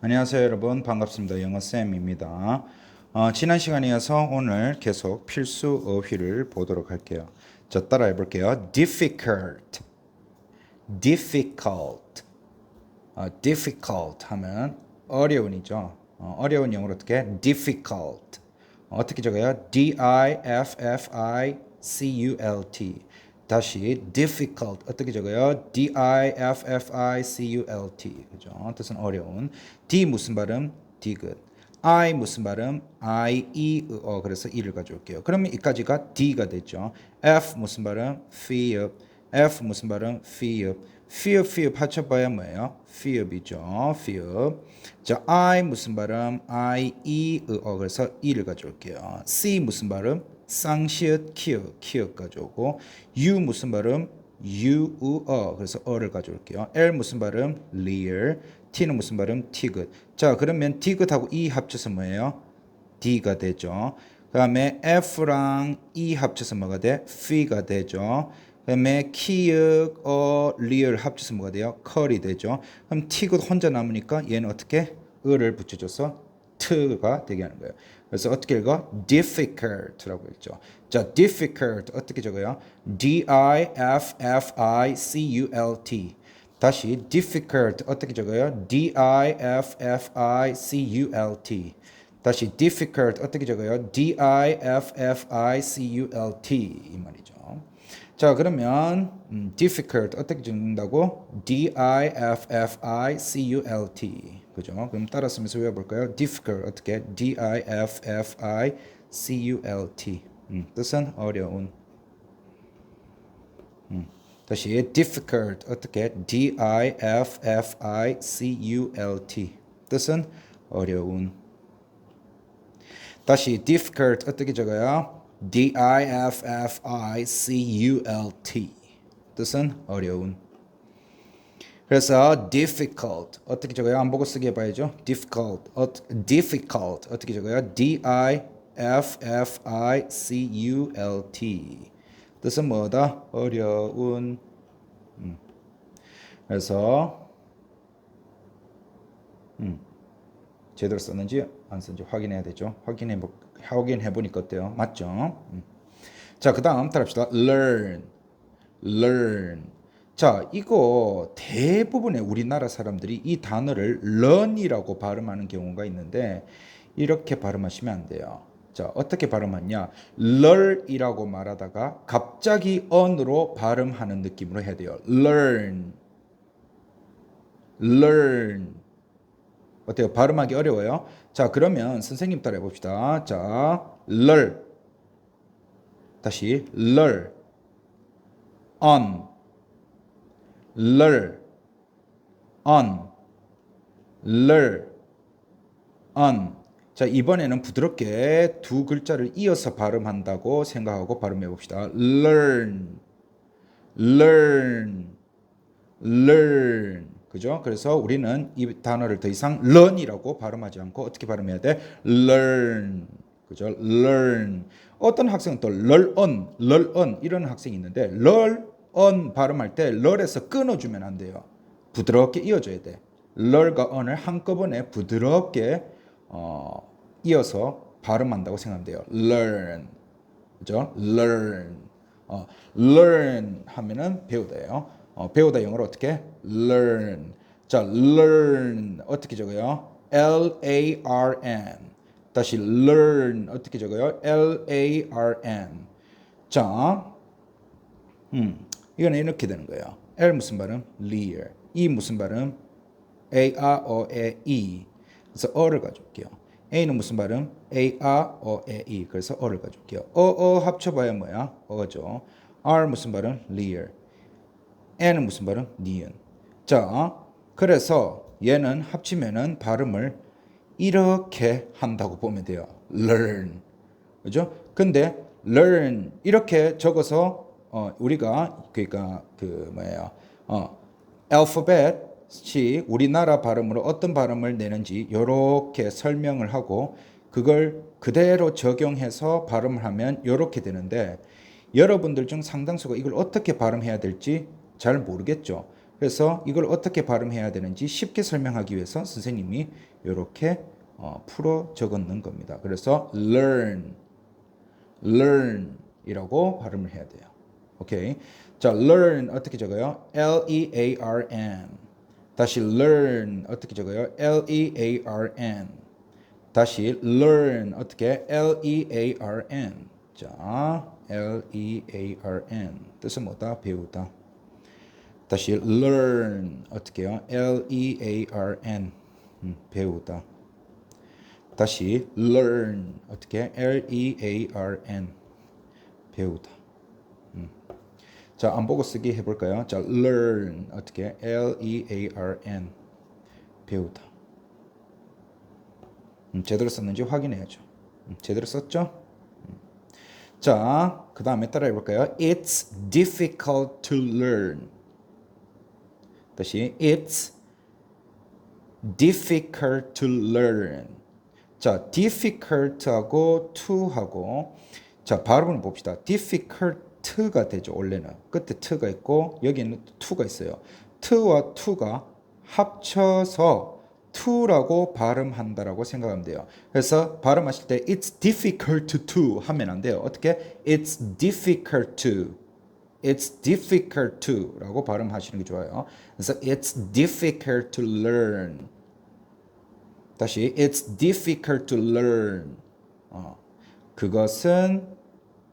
안녕하세요 여러분, 반갑습니다. 영어쌤입니다. 지난 시간에 이어서 오늘 계속 필수 어휘를 보도록 할게요. 자, 따라해 볼게요. difficult, difficult, difficult 하면 어려운이죠. 어려운 영어로 어떻게? difficult. 어떻게 적어요? D-I-F-F-I-C-U-L-T. 다시 difficult 어떻게 적어요? D-I-F-F-I-C-U-L-T. 그죠? 뜻은 어려운. D 무슨 발음? 디귿. I 무슨 발음? I-E-어. 그래서 E를 가져올게요. 그러면 이까지가 D가 됐죠. F 무슨 발음? fear. F 무슨 발음? fear. fear 합쳐봐야 뭐예요? fear이죠. fear. 자, I 무슨 발음? I-E-어. 그래서 E를 가져올게요. C 무슨 발음? 쌍시읒 키읔 가져오고 U 무슨 발음? 유우어 그래서 어를 가져올게요. L 무슨 발음? leer. T는 무슨 발음? 티귿. 자, 그러면 디귿하고 E 합쳐서 뭐예요? D가 되죠. 그 다음에 F랑 E 합쳐서 뭐가 돼? F가 되죠. 그 다음에 키읔, 리을 합쳐서 뭐가 돼요? 컬이 되죠. 그럼 티귿 혼자 남으니까 얘는 어떻게? 을을 붙여줘서 트가 되게 하는 거예요. 그래서 어떻게 읽어? difficult라고 읽죠. 자, difficult 어떻게 적어요? D-I-F-F-I-C-U-L-T. 다시 difficult 어떻게 적어요? D-I-F-F-I-C-U-L-T. 다시 difficult 어떻게 적어요? D-I-F-F-I-C-U-L-T 이 말이죠. 자, 그러면 difficult 어떻게 적는다고? D-I-F-F-I-C-U-L-T. 그죠? 그럼 따라 쓰면서 외워볼까요? difficult 어떻게? D-I-F-F-I-C-U-L-T. 뜻은 어려운. 다시 difficult 어떻게? D-I-F-F-I-C-U-L-T. 뜻은 어려운. 다시 difficult 어떻게 적어요? D-I-F-F-I-C-U-L-T. 뜻은 어려운. 그래서 difficult 어떻게 적어요? 안 보고 쓰기 해봐야죠. difficult 어떻게 적어요? D-I-F-F-I-C-U-L-T. 뜻은 뭐다? 어려운. 그래서 제대로 썼는지 안 썼는지 확인해야 되죠. 확인해 보니까 어때요? 맞죠? 자, 그다음 따라합시다. learn. 자, 이거 대부분의 우리나라 사람들이 이 단어를 learn이라고 발음하는 경우가 있는데 이렇게 발음하시면 안 돼요. 자, 어떻게 발음하냐? learn이라고 말하다가 갑자기 on으로 발음하는 느낌으로 해야 돼요. learn. 어때요? 발음하기 어려워요? 자, 그러면 선생님 따라 해봅시다. 자, 다시 on, learn, on, on. 자, 이번에는 부드럽게 두 글자를 이어서 발음한다고 생각하고 발음해 봅시다. learn. 그죠? 그래서 우리는 이 단어를 더 이상 learn이라고 발음하지 않고 어떻게 발음해야 돼? learn. 그죠? learn. 어떤 학생은 또 learn 이런 학생이 있는데 learn 발음할 때 learn에서 끊어주면 안 돼요. 부드럽게 이어줘야 돼. learn과 on을 한꺼번에 부드럽게 이어서 발음한다고 생각하면 돼요. learn. 그죠? learn 하면은 배우다예요. 배우다 영어로 어떻게? learn. 자, learn 어떻게 적어요? L-A-R-N. 다시 learn 어떻게 적어요? L-A-R-N. 자, 이거는 이렇게 되는 거예요. L 무슨 발음? leer. E 무슨 발음? A-R-O-E. 그래서 어를 가져올게요. A는 무슨 발음? A-R-O-E. 그래서 어를 가져올게요. 합쳐봐야 뭐야? 어죠. R 무슨 발음? leer. N은 무슨 발음? 니은. 자, 그래서 얘는 합치면은 발음을 이렇게 한다고 보면 돼요. learn. 그죠? 근데 learn 이렇게 적어서 우리가 그러니까 그 뭐예요? 알파벳이 우리나라 발음으로 어떤 발음을 내는지 이렇게 설명을 하고 그걸 그대로 적용해서 발음을 하면 이렇게 되는데 여러분들 중 상당수가 이걸 어떻게 발음해야 될지 잘 모르겠죠. 그래서 이걸 어떻게 발음해야 되는지 쉽게 설명하기 위해서 선생님이 이렇게 풀어 적었는 겁니다. 그래서 learn이라고 발음을 해야 돼요. 오케이. 자, learn 어떻게 적어요? L-E-A-R-N. 다시 learn 어떻게 적어요? L-E-A-R-N. 다시 learn 어떻게? L-E-A-R-N. 자, L-E-A-R-N. 뜻은 뭐다? 배우다. 다시 learn 어떻게 해요? L-E-A-R-N. 배우다. 다시 learn 어떻게? L-E-A-R-N. 배우다. 자, 안 보고 쓰기 해볼까요? 자, learn 어떻게? L-E-A-R-N. 배우다. 제대로 썼는지 확인해야죠. 제대로 썼죠? 자, 그 다음에 따라해 볼까요? It's difficult to learn. 다시 It's difficult to learn. 자, difficult하고 to하고 자, 발음을 봅시다. difficult가 되죠. 원래는 끝에 t가 있고 여기는 to가 있어요. t와 to가 합쳐서 to라고 발음한다라고 생각하면 돼요. 그래서 발음하실 때 it's difficult to 하면 안 돼요. 어떻게? It's difficult to. It's difficult to 라고 발음하시는 게 좋아요. 그래서 it's difficult to learn. 다시 it's difficult to learn. 그것은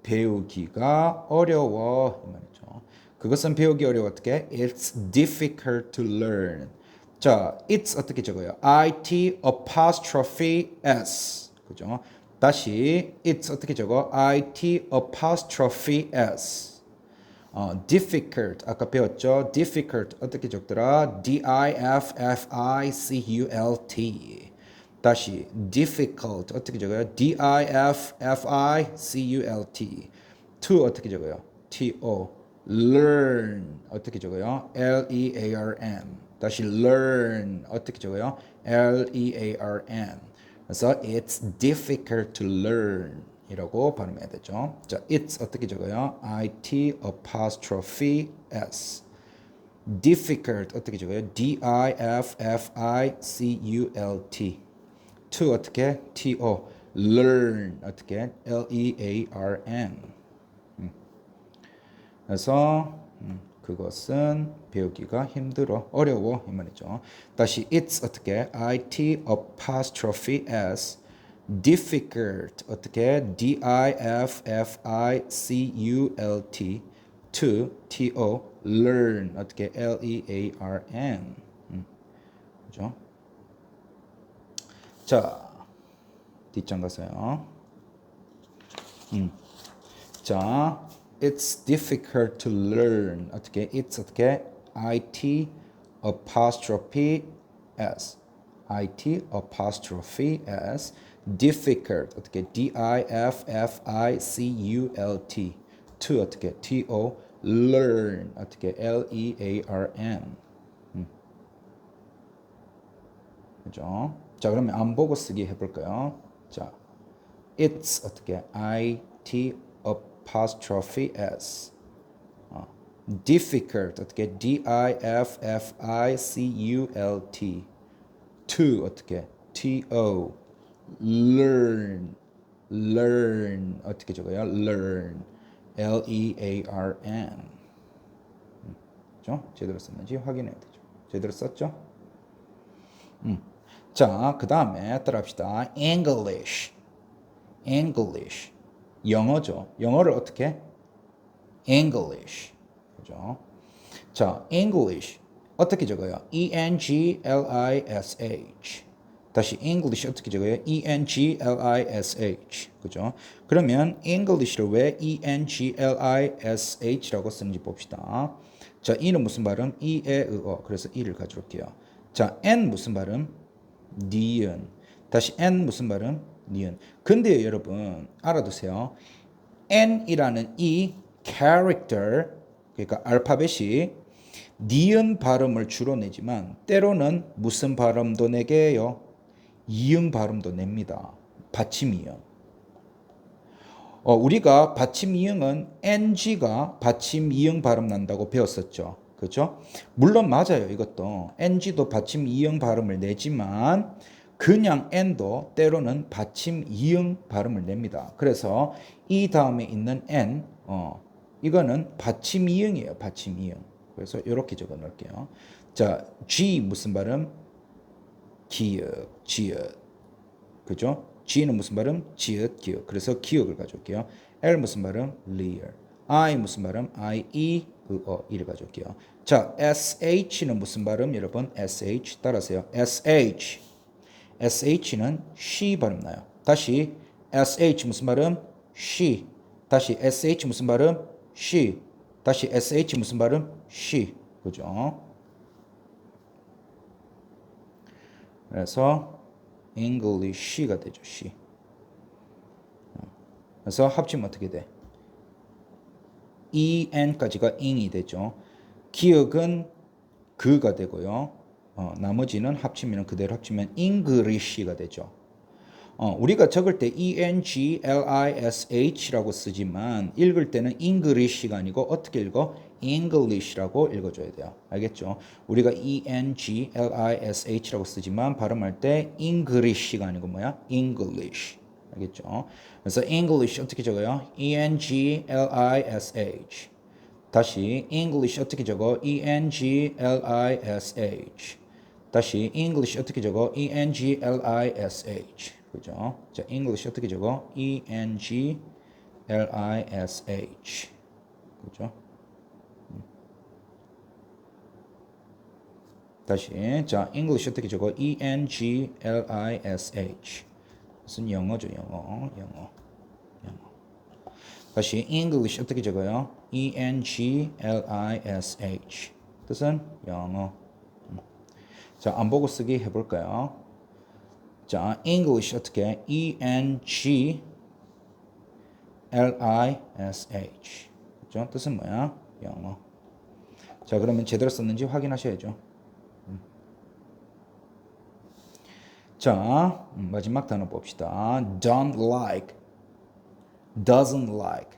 배우기가 어려워 이 말이죠. 그것은 배우기 어려워 어떻게? It's difficult to learn. 자, it's 어떻게 적어요? IT apostrophe S. 그죠? 다시 it's 어떻게 적어? IT apostrophe S. difficult 아까 배웠죠? difficult 어떻게 적더라? D-I-F-F-I-C-U-L-T. 다시 difficult 어떻게 적어요? D-I-F-F-I-C-U-L-T. to 어떻게 적어요? T-O. learn 어떻게 적어요? L-E-A-R-N. 다시 learn 어떻게 적어요? L-E-A-R-N. 그래서 it's difficult to learn 이라고 발음해야 되죠. 자, it's 어떻게 적어요? I-T apostrophe S. difficult 어떻게 적어요? D-I-F-F-I-C-U-L-T. to 어떻게? T-O. learn 어떻게? L-E-A-R-N. 그래서 그것은 배우기가 힘들어, 어려워 이 말이죠. 다시 it's 어떻게? I-T apostrophe S. difficult 어떻게? D-I-F-F-I-C-U-L-T. to T-O. learn 어떻게? L-E-A-R-N. 그죠? 자, 뒷장 가세요. 자, it's difficult to learn. 어떻게? It's 어떻게? IT apostrophe S. IT apostrophe S. difficult 어떻게? D-I-F-F-I-C-U-L-T. to 어떻게? T-O. learn 어떻게? L-E-A-R-N. 그죠? 자, 그러면 안 보고 쓰기 해볼까요? 자, it's 어떻게? I-T apostrophe S. difficult 어떻게? D-I-F-F-I-C-U-L-T. to 어떻게? T-O. learn 어떻게 적어요? learn L-E-A-R-N. 그죠? 제대로 썼는지 확인해야 되죠. 제대로 썼죠? 자, 그 다음에 따라합시다. English. 영어죠. 영어를 어떻게? English. 그죠? 자, English. 어떻게 적어요? E-N-G-L-I-S-H. 다시 English 어떻게 적어요? E-N-G-L-I-S-H. 그죠? 그러면 English를 왜 E-N-G-L-I-S-H라고 쓰는지 봅시다. 자, E는 무슨 발음? E의 의어. 그래서 E를 가져올게요. 자, N 무슨 발음? 니은. 다시 N 무슨 발음? 니은. 근데 여러분 알아두세요. N이라는 이 character 그러니까 알파벳이 니은 발음을 주로 내지만 때로는 무슨 발음도 내게 해요? 이응 발음도 냅니다. 받침 이응. 우리가 받침 이응은 NG가 받침 이응 발음 난다고 배웠었죠. 그렇죠? 물론 맞아요. 이것도 ng도 받침 이응 발음을 내지만 그냥 n도 때로는 받침 이응 발음을 냅니다. 그래서 이 다음에 있는 n 이거는 받침 이응이에요. 받침 이응. 그래서 이렇게 적어 놓을게요. 자, G 무슨 발음? 기역, 지읒. 그죠? G는 무슨 발음? 지읒, 기역. 그래서 기역을 가져올게요. L 무슨 발음? 리얼. I 무슨 발음? I, E, 이를 가져올게요. 자, SH는 무슨 발음? 여러분, SH 따라하세요. SH. SH는 she 발음 나요. 다시 SH 무슨 발음? she. 다시 SH 무슨 발음? she. 다시 SH 무슨 발음? she. 그죠? 그래서 English가 되죠. she. 그래서 합치면 어떻게 돼? en까지가 ing이 되죠. 기억은 그가 되고요. 나머지는 합치면 그대로 합치면 English가 되죠. 우리가 적을 때 english라고 쓰지만 읽을 때는 English가 아니고 어떻게 읽어? English라고 읽어줘야 돼요. 알겠죠? 우리가 english라고 쓰지만 발음할 때 English가 아니고 뭐야? English. 알겠죠? 그래서 English 어떻게 적어요? english. 다시 English 어떻게 적어? english. 다시 English 어떻게 적어? english. 그죠? 자, English 어떻게 적어? english. 그죠? 다시 자, English 어떻게 적어? english. 무슨 영어죠, 영어. 다시 English 어떻게 적어요? english. 뜻은 영어. 자, 안 보고 쓰기 해볼까요? 자, English 어떻게? english. 그죠? 뜻은 뭐야? 영어. 자, 그러면 제대로 썼는지 확인하셔야죠. 자, 마지막 단어 봅시다. Don't like, doesn't like.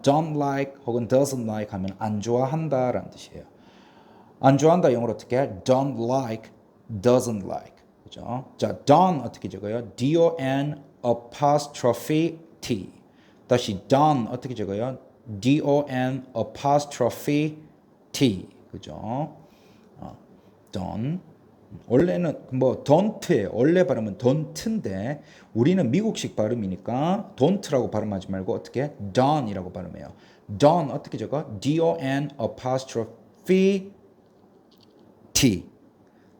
Don't like 혹은 doesn't like 하면 안 좋아한다 라는 뜻이에요. 안 좋아한다 영어로 어떻게? Don't like, doesn't like. 그죠? 자, don't 어떻게 적어요? D-O-N apostrophe T. 다시 don't 어떻게 적어요? D-O-N apostrophe T. 그죠? don't. 원래는 뭐 don't예요. 원래 발음은 don't인데 우리는 미국식 발음이니까 don't라고 발음하지 말고 어떻게? don이라고 발음해요. don 어떻게 적어? D-O-N apostrophe T.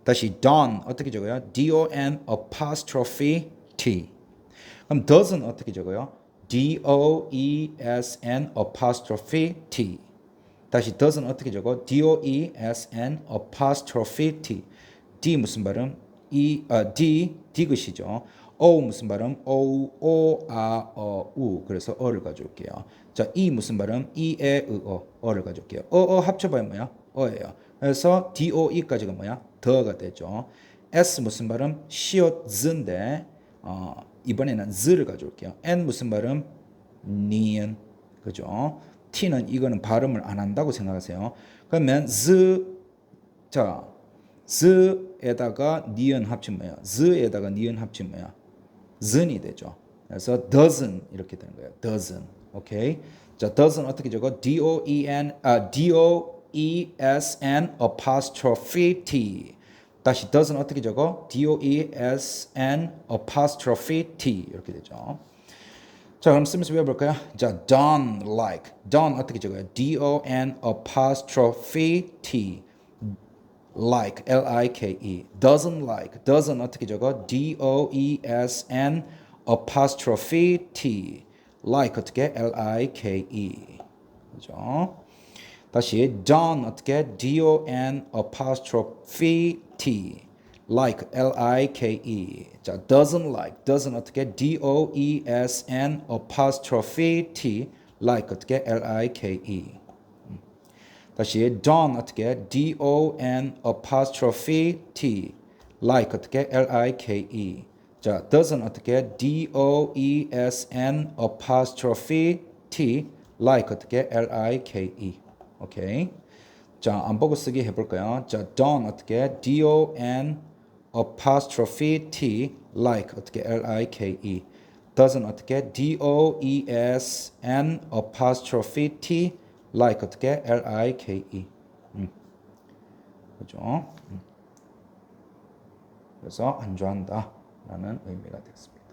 다시 don 어떻게 적어요? D-O-N apostrophe T. 그럼 doesn't 어떻게 적어요? D-O-E-S-N apostrophe T. 다시 doesn't 어떻게 적어? D-O-E-S-N apostrophe T. D 무슨 발음? D, 디귿이죠. O 무슨 발음? O, 그래서 어를 가져올게요. 자, E 무슨 발음? 어를 가져올게요. 합쳐봐야 뭐야? 어예요. 그래서 DOE까지가 뭐야? 더가 되죠. S 무슨 발음? 시옷즈인데 이번에는 z를 가져올게요. N 무슨 발음? 니은. 그죠? T는 이거는 발음을 안 한다고 생각하세요. 그러면 자, z에다가 니은 합치면 뭐야? z에다가 니은 합치면 뭐야? 즈이 되죠. 그래서 doesn't 이렇게 되는 거예요. doesn't. 오케이. 자, doesn't 어떻게 적어? D-O-E-S-N apostrophe T. 다시 doesn't 어떻게 적어? D-O-E-S-N apostrophe T 이렇게 되죠. 자, 그럼 쓰면서 외워볼까요? 자, don't like. don't 어떻게 적어요? D-O-N apostrophe T. like, L-I-K-E. doesn't like. doesn't 어떻게 적어? D-O-E-S-N apostrophe T. like 어떻게? L-I-K-E. 그죠? 다시 don't 어떻게? D-O-N apostrophe T. like, L-I-K-E. 자, doesn't like. doesn't 어떻게? D-O-E-S-N apostrophe T. like 어떻게? L-I-K-E. 다시 don't 어떻게? D-O-N apostrophe T. like 어떻게? L-I-K-E. 자, doesn't 어떻게? D-O-E-S-N apostrophe T. like 어떻게? L-I-K-E. 오케이. 자, 안 보고 쓰기 해볼까요? 자, don't 어떻게? D-O-N apostrophe T like 어떻게? L-I-K-E doesn't 어떻게? D-O-E-S-N apostrophe T like 어떻게? L-I-K-E 그죠? 그래서 안 좋아한다 라는 의미가 되겠습니다.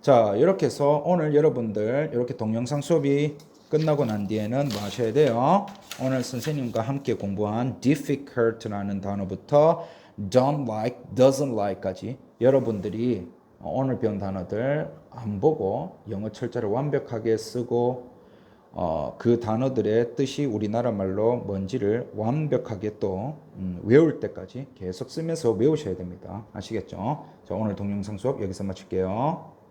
자, 이렇게 해서 오늘 여러분들 이렇게 동영상 수업이 끝나고 난 뒤에는 뭐 하셔야 돼요? 오늘 선생님과 함께 공부한 difficult라는 단어부터 don't like, doesn't like까지 여러분들이 오늘 배운 단어들 안 보고 영어 철자를 완벽하게 쓰고 그 단어들의 뜻이 우리나라 말로 뭔지를 완벽하게 또 외울 때까지 계속 쓰면서 외우셔야 됩니다. 아시겠죠? 자, 오늘 동영상 수업 여기서 마칠게요.